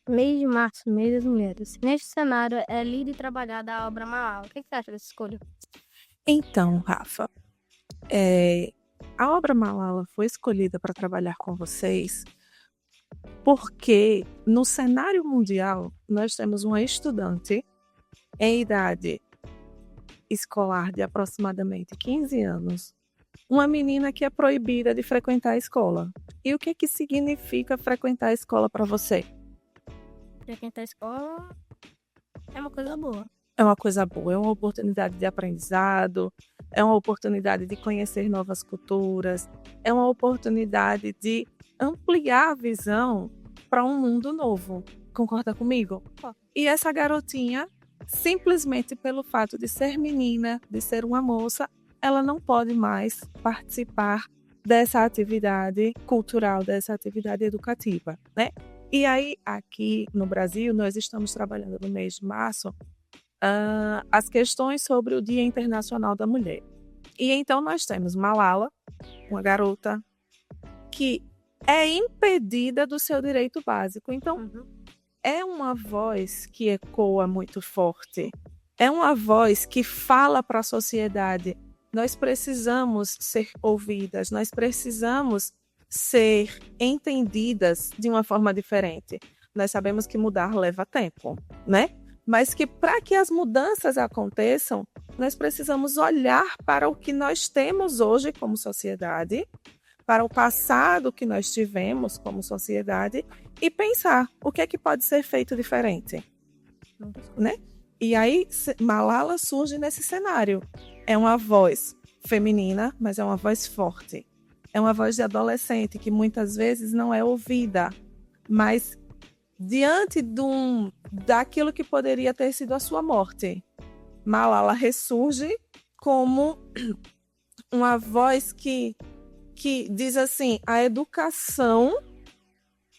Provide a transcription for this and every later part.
Mês de março, mês das mulheres. Neste cenário, é lida e trabalhada a obra Malala. O que você acha dessa escolha? Então, Rafa, é, a obra Malala foi escolhida para trabalhar com vocês porque no cenário mundial nós temos uma estudante em idade escolar de aproximadamente 15 anos, uma menina que é proibida de frequentar a escola. E o que significa frequentar a escola para você? Pra quem tá na escola, é uma coisa boa. É uma coisa boa, é uma oportunidade de aprendizado, é uma oportunidade de conhecer novas culturas, é uma oportunidade de ampliar a visão para um mundo novo. Concorda comigo? E essa garotinha, simplesmente pelo fato de ser menina, de ser uma moça, ela não pode mais participar dessa atividade cultural, dessa atividade educativa, né? E aí, aqui no Brasil, nós estamos trabalhando no mês de março as questões sobre o Dia Internacional da Mulher. E então nós temos Malala, uma garota que é impedida do seu direito básico. Então, é uma voz que ecoa muito forte. É uma voz que fala para a sociedade. Nós precisamos ser ouvidas, nós precisamos ser entendidas de uma forma diferente. Nós sabemos que mudar leva tempo, né? Mas que para que as mudanças aconteçam, nós precisamos olhar para o que nós temos hoje como sociedade, para o passado que nós tivemos como sociedade e pensar o que é que pode ser feito diferente, né? E aí Malala surge nesse cenário. É uma voz feminina, mas é uma voz forte. É uma voz de adolescente que muitas vezes não é ouvida, mas diante daquilo que poderia ter sido a sua morte, Malala ressurge como uma voz que diz assim: a educação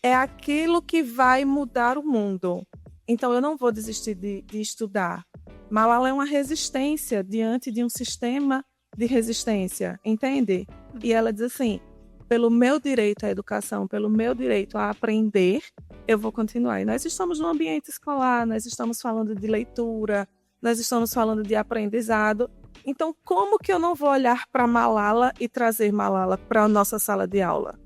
é aquilo que vai mudar o mundo. Então eu não vou desistir de estudar. Malala é uma resistência diante de um sistema de resistência, entende? E ela diz assim: pelo meu direito à educação, pelo meu direito a aprender, eu vou continuar. E nós estamos no ambiente escolar, nós estamos falando de leitura, nós estamos falando de aprendizado. Então, como que eu não vou olhar para Malala e trazer Malala para a nossa sala de aula?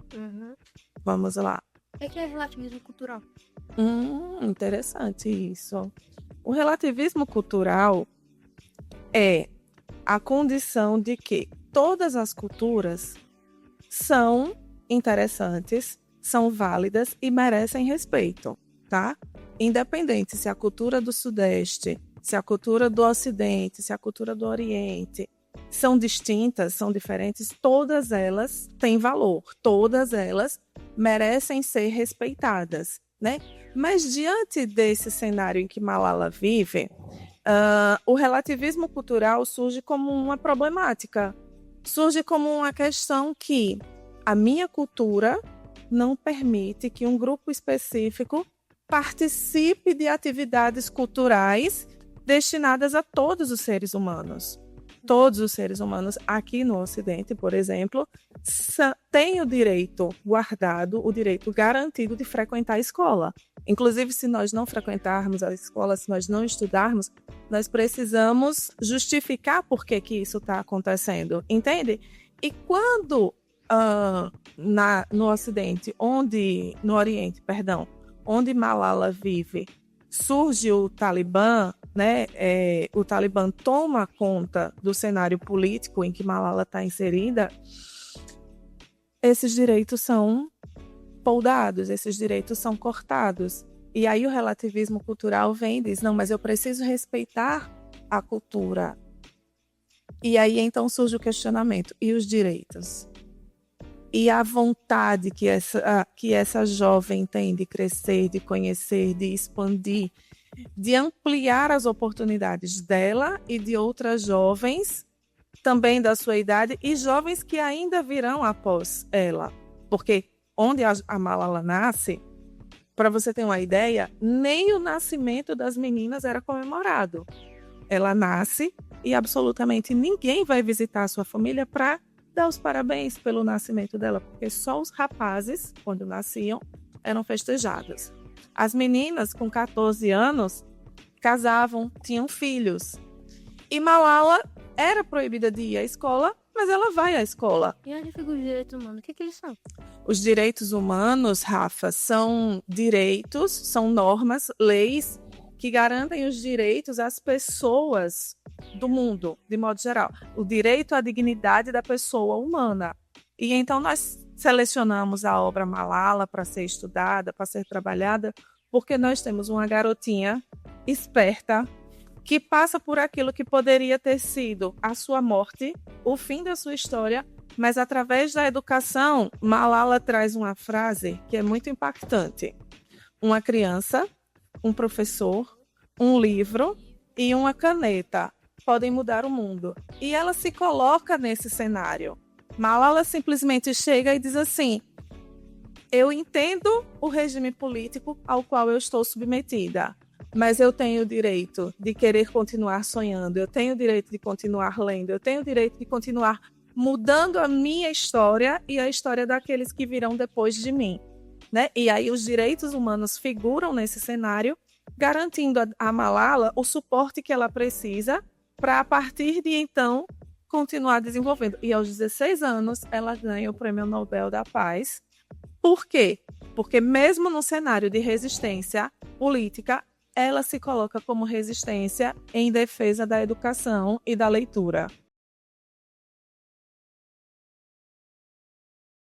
Vamos lá. O que é relativismo cultural? Interessante isso. O relativismo cultural é a condição de que todas as culturas são interessantes, são válidas e merecem respeito, tá? Independente se a cultura do Sudeste, se a cultura do Ocidente, se a cultura do Oriente são distintas, são diferentes, todas elas têm valor, todas elas merecem ser respeitadas, né? Mas diante desse cenário em que Malala vive, o relativismo cultural surge como uma problemática, surge como uma questão que a minha cultura não permite que um grupo específico participe de atividades culturais destinadas a todos os seres humanos. Todos os seres humanos aqui no Ocidente, por exemplo, têm o direito guardado, o direito garantido de frequentar a escola. Inclusive, se nós não frequentarmos a escola, se nós não estudarmos, nós precisamos justificar por que isso está acontecendo, entende? E quando no Ocidente, no Oriente, perdão, onde Malala vive, surge o Talibã, né? O Talibã toma conta do cenário político em que Malala está inserida, esses direitos são poldados, esses direitos são cortados. E aí o relativismo cultural vem e diz: não, mas eu preciso respeitar a cultura. E aí então surge o questionamento: e os direitos? E a vontade que essa jovem tem de crescer, de conhecer, de expandir, de ampliar as oportunidades dela e de outras jovens, também da sua idade, e jovens que ainda virão após ela. Porque onde a Malala nasce, para você ter uma ideia, nem o nascimento das meninas era comemorado. Ela nasce e absolutamente ninguém vai visitar a sua família para dar os parabéns pelo nascimento dela, porque só os rapazes, quando nasciam, eram festejados. As meninas com 14 anos casavam, tinham filhos. E Malala era proibida de ir à escola, mas ela vai à escola. E onde ficam os direitos humanos? O que eles são? Os direitos humanos, Rafa, são direitos, são normas, leis que garantem os direitos às pessoas do mundo, de modo geral. O direito à dignidade da pessoa humana. E então nós selecionamos a obra Malala para ser estudada, para ser trabalhada, porque nós temos uma garotinha esperta que passa por aquilo que poderia ter sido a sua morte, o fim da sua história, mas através da educação, Malala traz uma frase que é muito impactante. Uma criança, um professor, um livro e uma caneta podem mudar o mundo. E ela se coloca nesse cenário. Malala simplesmente chega e diz assim: eu entendo o regime político ao qual eu estou submetida, mas eu tenho o direito de querer continuar sonhando, eu tenho o direito de continuar lendo, eu tenho o direito de continuar mudando a minha história e a história daqueles que virão depois de mim, né? E aí os direitos humanos figuram nesse cenário, garantindo a Malala o suporte que ela precisa para, a partir de então, continuar desenvolvendo. E aos 16 anos, ela ganha o Prêmio Nobel da Paz. Por quê? Porque mesmo no cenário de resistência política, ela se coloca como resistência em defesa da educação e da leitura.